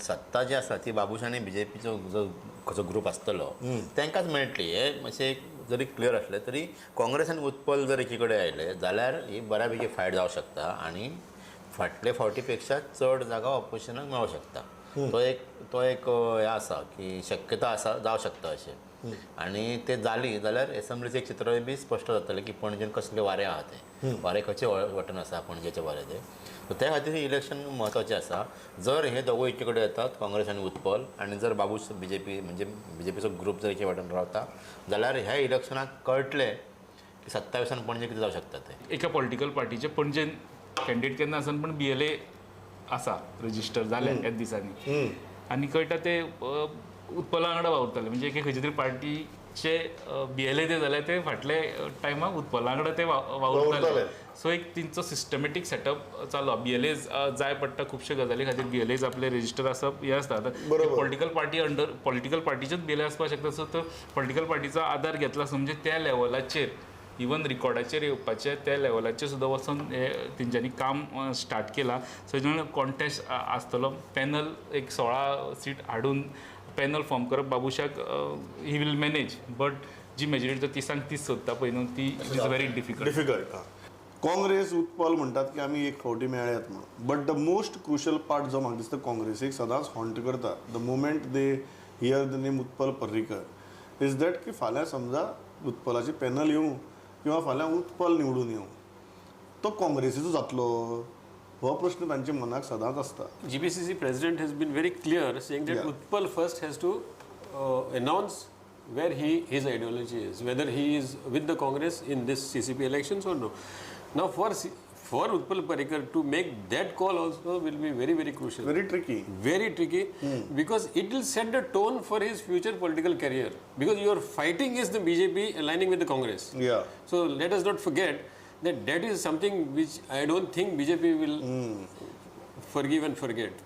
सत्ता जी आसा ती बाबूश आनी BJPचो जो खंयचो ग्रूप आसतलो तांकांच मेळटली. हे मातशें जरी क्लियर आसलें तरी काँग्रेस आनी उत्पल जर एकी कडेन आयले जाल्यार ही बऱ्यापैकी फायट जावंक शकता आनी फाटले फावटी पेक्षा चड जागा ऑपोजिशनाक मेळूंक शकता. तो एक हें आसा की शक्यता आसा जावं शकता अशें. आनी ते जाली जाल्यार एसेंब्लीचें एक चित्र बी स्पश्ट जातलें की पणजेन कसले वारे आहा ते वारे खंयचे वटेन आसा पणजेचे वारे ते. सो त्या खातीर हे इलेक्शन म्हत्वाचें आसा. जर हे दोगूय एके कडेन येतात काँग्रेस आनी उत्पल आनी जर बाबूश BJP म्हणजे BJPचो ग्रूप जर एके वाटेन रावता जाल्यार ह्या इलेक्शनाक कळटलें की 27 पणजे कितें जावं शकता ते. एका पॉलिटिकल पार्टीचे पणजेन कॅन्डिडेट केन्ना आसन पण BLA आसा रजिस्टर जाल्या ह्याच दिसांनी आनी कळटा ते उत्पला वांगडा वावरतले. म्हणजे खंयचे तरी पार्टीचे BLA ते जाल्यार ते फाटले टायमाक उत्पला वांगडा ते वावरतले. सो एक तेंचो सिस्टमॅटीक सेटअप चालू. BLAs जाय पडटा खुबशे गजाली खातीर. BLAs आपले रजिस्टर आसप हे आसता. पॉलिटिकल पार्टी अंडर पॉलिटिकल पार्टीचेच BLA आसपाक शकता. सो तो पॉलिटिकल पार्टीचो आदार घेतला म्हणजे त्या लेवलाचेर इवन रिकॉर्डाचेर येवपाचे त्या लेवलाचेर सुद्दां वचून हे तेंच्यांनी काम स्टार्ट केलां. सो हेजे कॉन्टेस्ट आसतलो. पॅनल एक 16 सीट हाडून पॅनल फॉर्म करप बाबूशाक ही वील मॅनेज. बट जी मेजॉरिटी 30 सोदता पळय न्हू ती is very difficult. Congress Utpal म्हणटात की आमी एक फावटी मेळ्यात म्हणून. But the most crucial part जो म्हाका दिसता काँग्रेसीक सदांच हॉन्ट करता the moment they hear the name Utpal Parrikar is that की फाल्यां समजा उत्पलाची पॅनल येवं किंवा फाल्यां उत्पल निवडून येवं तो काँग्रेसीचो जातलो हो प्रश्न तांच्या मनाक सदांच आसता. GPCC president has been very clear saying that Utpal first has to announce where his ideology is, whether he is with the Congress in this CCP elections or no. Now for Utpal Parrikar to make that call also will be very, very crucial. Very tricky. Very tricky because it will set the tone for his future political career. Because your fighting is the BJP aligning with the Congress. Yeah. So let us not forget that is something which I don't think BJP will forgive and forget.